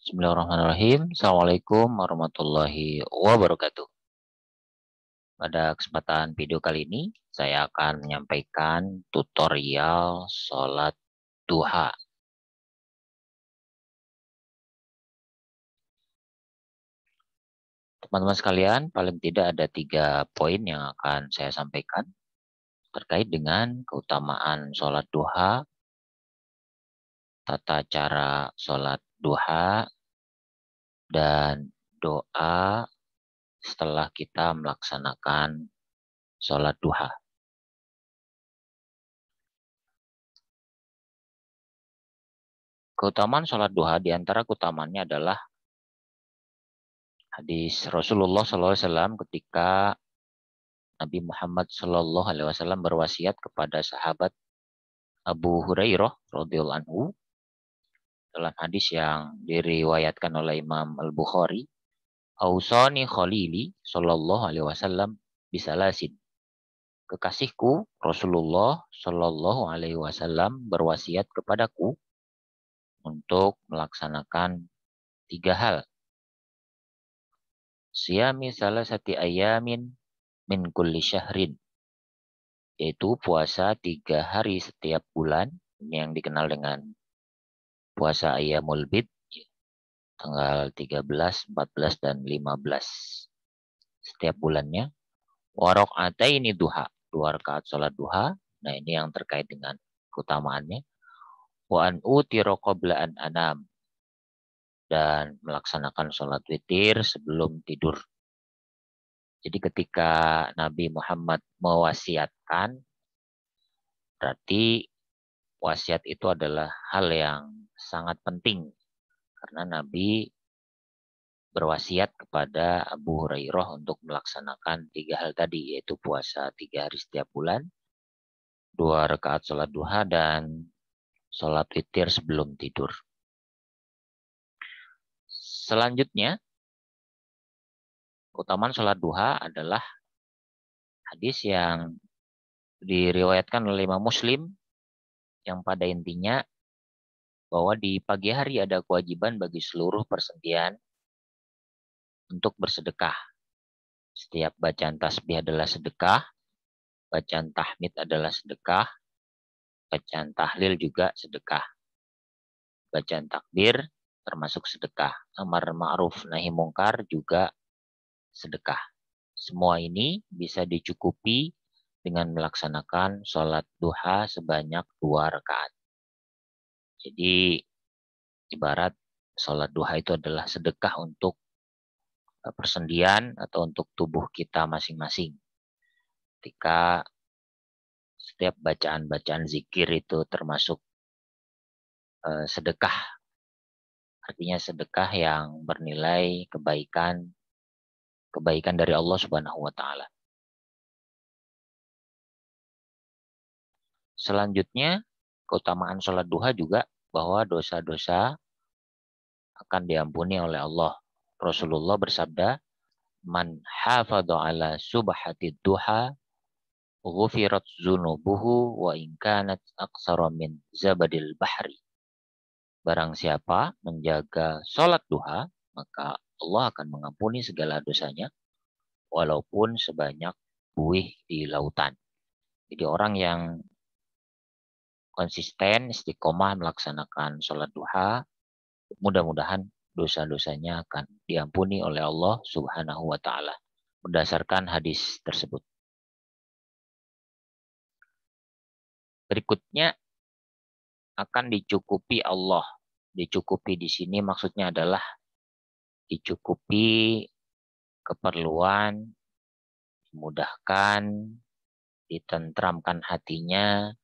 Bismillahirrahmanirrahim. Assalamualaikum warahmatullahi wabarakatuh. Pada kesempatan video kali ini, saya akan menyampaikan tutorial sholat duha. Teman-teman sekalian, paling tidak ada 3 poin yang akan saya sampaikan terkait dengan keutamaan sholat duha, tata cara sholat duha, dan doa setelah kita melaksanakan sholat duha. Keutamaan sholat duha diantara keutamaannya adalah hadis Rasulullah SAW ketika Nabi Muhammad SAW berwasiat kepada sahabat Abu Hurairah radhiyallahu anhu dalam hadis yang diriwayatkan oleh Imam Al-Bukhari, "Ausani Khalili sallallahu alaihi wasallam bisalasin." Kekasihku Rasulullah Shallallahu alaihi wasallam berwasiat kepadaku untuk melaksanakan 3 hal. Siyami salasati ayamin min kulli syahrin, yaitu puasa 3 hari setiap bulan, ini yang dikenal dengan puasa Ayyamul Bid, tanggal 13, 14, dan 15 setiap bulannya. Wa raq'ataini duha, 2 rakaat salat duha. Nah, ini yang terkait dengan keutamaannya. Wa an utira qabla an anam, dan melaksanakan sholat witir sebelum tidur. Jadi ketika Nabi Muhammad mewasiatkan, berarti wasiat itu adalah hal yang sangat penting. Karena Nabi berwasiat kepada Abu Hurairah untuk melaksanakan 3 hal tadi, yaitu puasa 3 hari setiap bulan, 2 rakaat sholat duha, dan sholat witir sebelum tidur. Selanjutnya, keutamaan sholat duha adalah hadis yang diriwayatkan oleh Imam Muslim, yang pada intinya bahwa di pagi hari ada kewajiban bagi seluruh persendian untuk bersedekah. Setiap bacaan tasbih adalah sedekah, bacaan tahmid adalah sedekah, bacaan tahlil juga sedekah, bacaan takbir termasuk sedekah, amar ma'ruf nahi mungkar juga sedekah. Semua ini bisa dicukupi dengan melaksanakan sholat duha sebanyak 2 rakaat. Jadi ibarat sholat duha itu adalah sedekah untuk persendian atau untuk tubuh kita masing-masing. Ketika setiap bacaan-bacaan zikir itu termasuk sedekah, artinya sedekah yang bernilai kebaikan dari Allah Subhanahu wa taala. Selanjutnya, keutamaan sholat duha juga bahwa dosa-dosa akan diampuni oleh Allah. Rasulullah bersabda, "Man hafadha ala subhatid duha ghufirat zunubuhu wa in kanat aqsara min zabadil bahri." Barang siapa menjaga sholat duha, maka Allah akan mengampuni segala dosanya, walaupun sebanyak buih di lautan. Jadi orang yang konsisten, istiqomah melaksanakan sholat duha, mudah-mudahan dosa-dosanya akan diampuni oleh Allah Subhanahu wa taala berdasarkan hadis tersebut. Berikutnya akan dicukupi Allah. Dicukupi di sini maksudnya adalah dicukupi keperluan, dimudahkan, ditentramkan hatinya,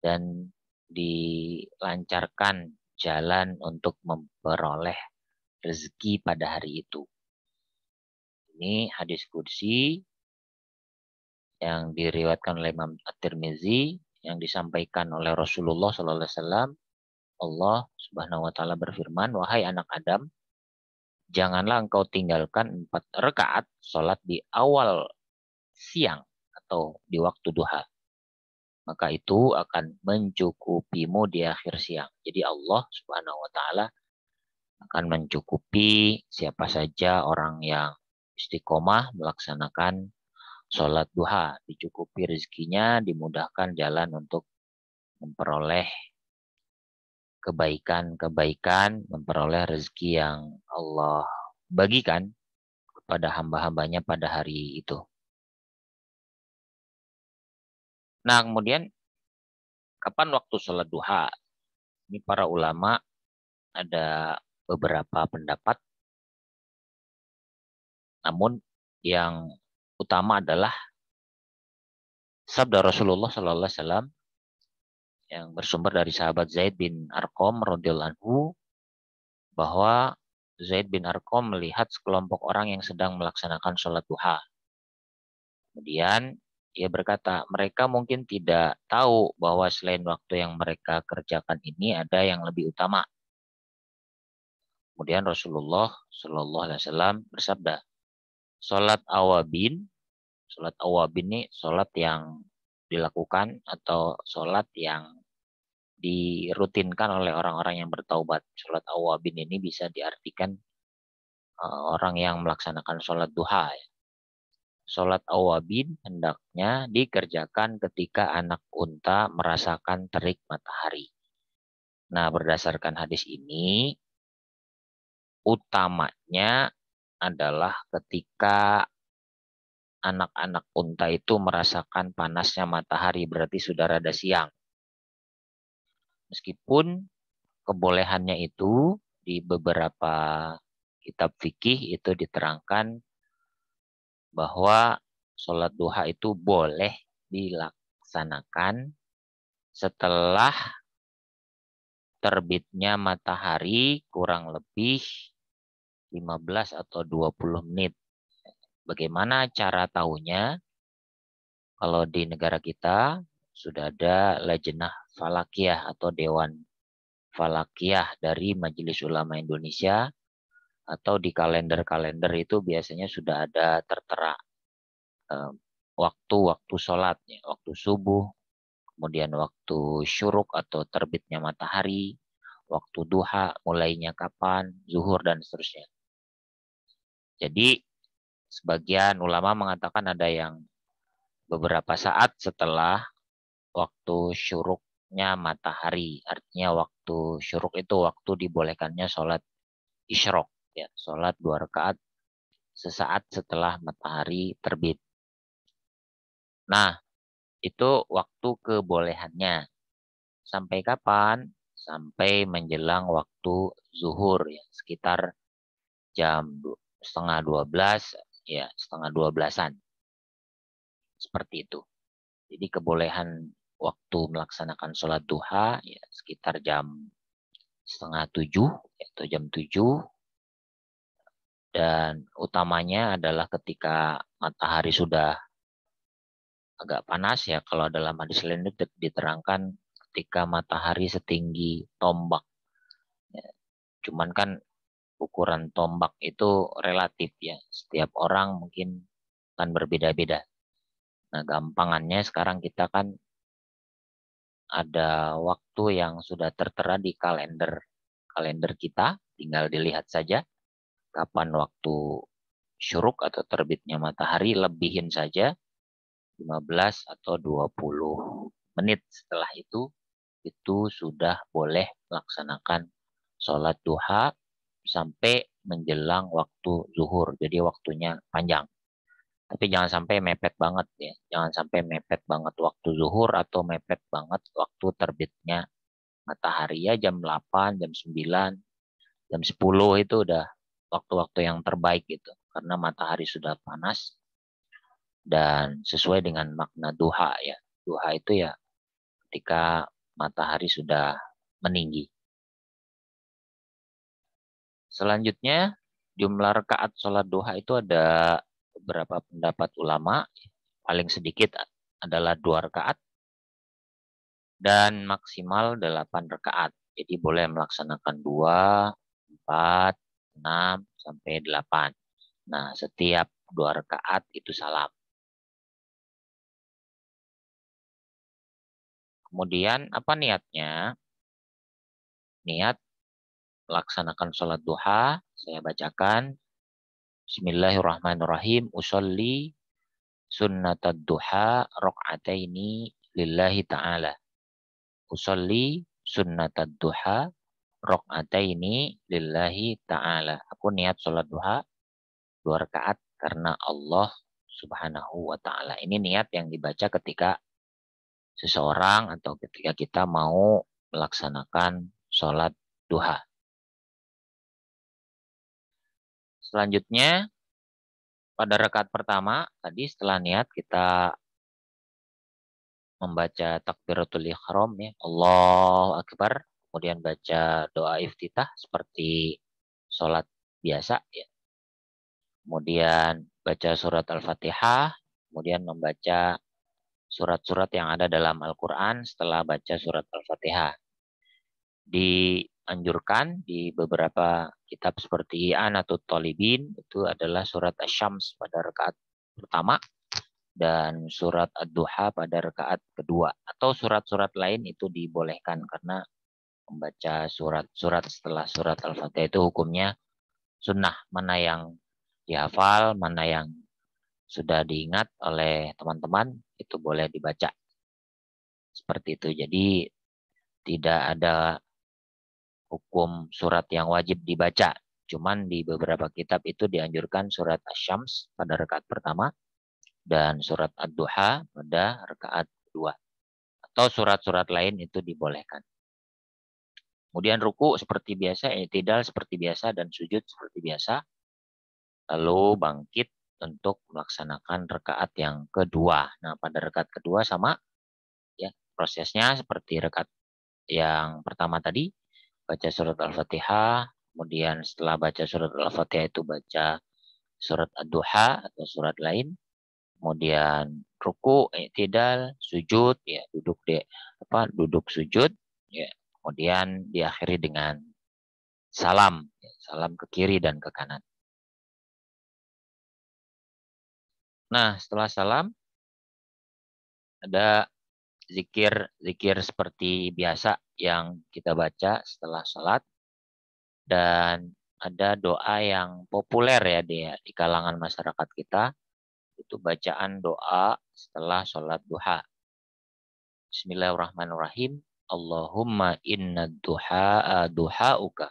dan dilancarkan jalan untuk memperoleh rezeki pada hari itu. Ini hadis qudsi yang diriwayatkan oleh Imam At-Tirmizi, yang disampaikan oleh Rasulullah SAW. Allah Subhanahu wa taala berfirman, "Wahai anak Adam, janganlah engkau tinggalkan 4 rakaat sholat di awal siang atau di waktu duha. Maka itu akan mencukupimu di akhir siang." Jadi Allah Subhanahu wa taala akan mencukupi siapa saja orang yang istiqomah melaksanakan sholat duha. Dicukupi rezekinya, dimudahkan jalan untuk memperoleh kebaikan-kebaikan, memperoleh rezeki yang Allah bagikan kepada hamba-hambanya pada hari itu. Nah, kemudian kapan waktu sholat duha? Ini para ulama ada beberapa pendapat, namun yang utama adalah sabda Rasulullah Sallallahu Alaihi Wasallam yang bersumber dari sahabat Zaid bin Arqam radhiyallahu anhu, bahwa Zaid bin Arqam melihat sekelompok orang yang sedang melaksanakan sholat duha. Kemudian ia berkata, mereka mungkin tidak tahu bahwa selain waktu yang mereka kerjakan ini ada yang lebih utama. Kemudian Rasulullah Shallallahu Alaihi Wasallam bersabda, sholat awabin ini sholat yang dilakukan atau sholat yang dirutinkan oleh orang-orang yang bertaubat. Sholat awabin ini bisa diartikan orang yang melaksanakan sholat duha. Ya. Sholat awabin hendaknya dikerjakan ketika anak unta merasakan terik matahari. Nah, berdasarkan hadis ini, utamanya adalah ketika anak-anak unta itu merasakan panasnya matahari, berarti sudah rada siang. Meskipun kebolehannya itu di beberapa kitab fikih itu diterangkan bahwa sholat duha itu boleh dilaksanakan setelah terbitnya matahari kurang lebih 15 atau 20 menit. Bagaimana cara tahunya? Kalau di negara kita sudah ada Lajnah Falakiyah atau Dewan Falakiyah dari Majelis Ulama Indonesia, atau di kalender-kalender itu biasanya sudah ada tertera waktu-waktu sholatnya, waktu subuh, kemudian waktu syuruk atau terbitnya matahari, waktu duha, mulainya kapan, zuhur, dan seterusnya. Jadi, sebagian ulama mengatakan ada yang beberapa saat setelah waktu syuruknya matahari. Artinya waktu syuruk itu waktu dibolehkannya sholat isyrok. Ya, sholat 2 rakaat sesaat setelah matahari terbit. Nah, itu waktu kebolehannya. Sampai kapan? Sampai menjelang waktu zuhur, ya, sekitar jam setengah 12, ya setengah 12-an. Seperti itu. Jadi kebolehan waktu melaksanakan sholat duha ya sekitar jam setengah 7 atau jam 7, dan utamanya adalah ketika matahari sudah agak panas, ya. Kalau dalam hadis lain itu diterangkan ketika matahari setinggi tombak. Ya. Cuman kan ukuran tombak itu relatif, ya. Setiap orang mungkin kan berbeda-beda. Nah, gampangannya sekarang kita kan ada waktu yang sudah tertera di kalender kita, tinggal dilihat saja kapan waktu syuruk atau terbitnya matahari, lebihin saja 15 atau 20 menit setelah itu sudah boleh melaksanakan sholat duha sampai menjelang waktu zuhur. Jadi waktunya panjang. Tapi jangan sampai mepet banget, ya. Jangan sampai mepet banget waktu zuhur atau mepet banget waktu terbitnya matahari, ya jam 8, jam 9, jam 10 itu udah waktu-waktu yang terbaik gitu. Karena matahari sudah panas dan sesuai dengan makna duha, ya. Duha itu ya ketika matahari sudah meninggi. Selanjutnya, jumlah rakaat sholat duha itu ada beberapa pendapat ulama. Paling sedikit adalah 2 rakaat dan maksimal 8 rakaat. Jadi boleh melaksanakan 2, 4, 6, sampai 8. Nah, setiap 2 rakaat itu salam. Kemudian apa niatnya? Niat melaksanakan sholat duha, saya bacakan. Bismillahirrahmanirrahim. Usolli sunnatad duha rok'ataini lillahi ta'ala. Usolli sunnatad duha rok'ataini lillahi ta'ala. Aku niat sholat duha 2 rakaat karena Allah Subhanahu wa ta'ala. Ini niat yang dibaca ketika seseorang atau ketika kita mau melaksanakan sholat duha. Selanjutnya, pada rakaat pertama, tadi setelah niat kita membaca takbiratul ihram ya, Allahu Akbar, kemudian baca doa iftitah seperti sholat biasa ya. Kemudian baca surat Al-Fatihah, kemudian membaca surat-surat yang ada dalam Al-Quran setelah baca surat Al-Fatihah. Dianjurkan di beberapa kitab seperti I'anatul Talibin, itu adalah surat Asy-Syams pada rakaat pertama, dan surat Ad-Duha pada rakaat kedua. Atau surat-surat lain itu dibolehkan karena membaca surat-surat setelah surat Al-Fatihah itu hukumnya sunnah. Mana yang dihafal, mana yang sudah diingat oleh teman-teman, itu boleh dibaca. Seperti itu. Jadi tidak ada hukum surat yang wajib dibaca. Cuman di beberapa kitab itu dianjurkan surat Asy-Syams pada rakaat pertama dan surat Ad-Duha pada rakaat kedua. Atau surat-surat lain itu dibolehkan. Kemudian ruku seperti biasa, i'tidal seperti biasa, dan sujud seperti biasa. Lalu bangkit untuk melaksanakan rakaat yang kedua. Nah, pada rakaat kedua sama ya, prosesnya seperti rakaat yang pertama tadi, baca surat Al-Fatihah, kemudian setelah baca surat Al-Fatihah itu baca surat Ad-Duha atau surat lain, kemudian ruku, i'tidal, sujud, ya duduk sujud, ya kemudian diakhiri dengan salam, ya, salam ke kiri dan ke kanan. Nah, setelah salam ada zikir seperti biasa yang kita baca setelah sholat, dan ada doa yang populer ya di kalangan masyarakat kita. Itu bacaan doa setelah sholat duha. Bismillahirrahmanirrahim. Allahumma inna duha'a duha'uka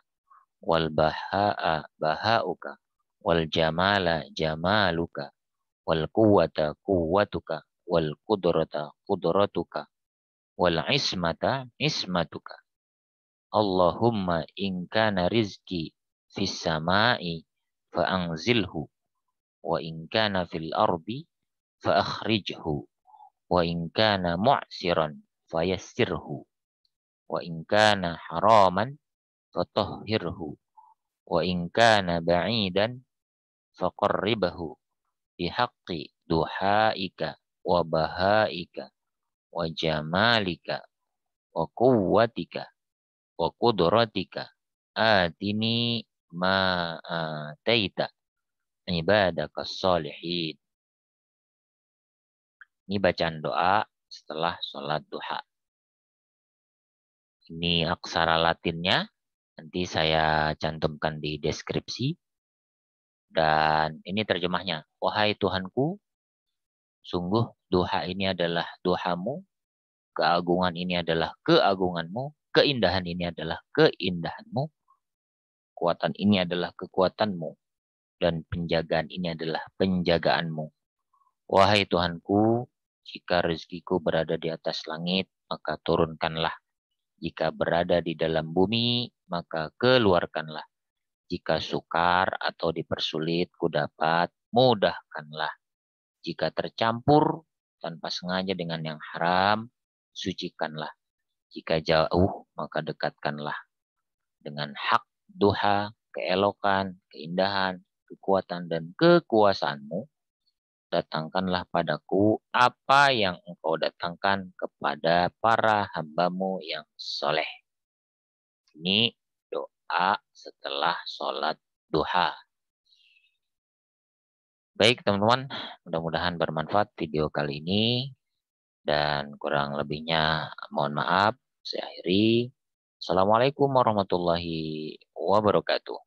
wal baha'a baha'uka wal jamala jamaluka wal quwwata quwwatuka wal qudrata qudratuka wal ismata ismatuka. Allahumma in kana rizki fis sama'i fa anzilhu wa in kana fil ardi fa akhrijhu wa in kana mu'siran fayassirhu wa in kana haraman fatahhirhu wa in kana ba'idan faqarribhu bihaqqi duhaika wa bahaika wa jamalika wa quwwatika wa qudratika atini ma ataita ibadakas salihin. Ini bacaan doa setelah sholat duha. Ini aksara Latinnya, nanti saya cantumkan di deskripsi. Dan ini terjemahnya. Wahai Tuhanku, sungguh duha ini adalah duhamu, keagungan ini adalah keagunganmu, keindahan ini adalah keindahanmu, kekuatan ini adalah kekuatanmu, dan penjagaan ini adalah penjagaanmu. Wahai Tuhanku, jika rezekiku berada di atas langit, maka turunkanlah. Jika berada di dalam bumi, maka keluarkanlah. Jika sukar atau dipersulit, ku dapat, mudahkanlah. Jika tercampur tanpa sengaja dengan yang haram, sucikanlah. Jika jauh, maka dekatkanlah. Dengan hak duha, keelokan, keindahan, kekuatan, dan kekuasaanmu, datangkanlah padaku apa yang engkau datangkan kepada para hambamu yang soleh. Ini doa setelah sholat duha. Baik teman-teman, mudah-mudahan bermanfaat video kali ini. Dan kurang lebihnya mohon maaf, saya akhiri. Assalamualaikum warahmatullahi wabarakatuh. wabarakatuh.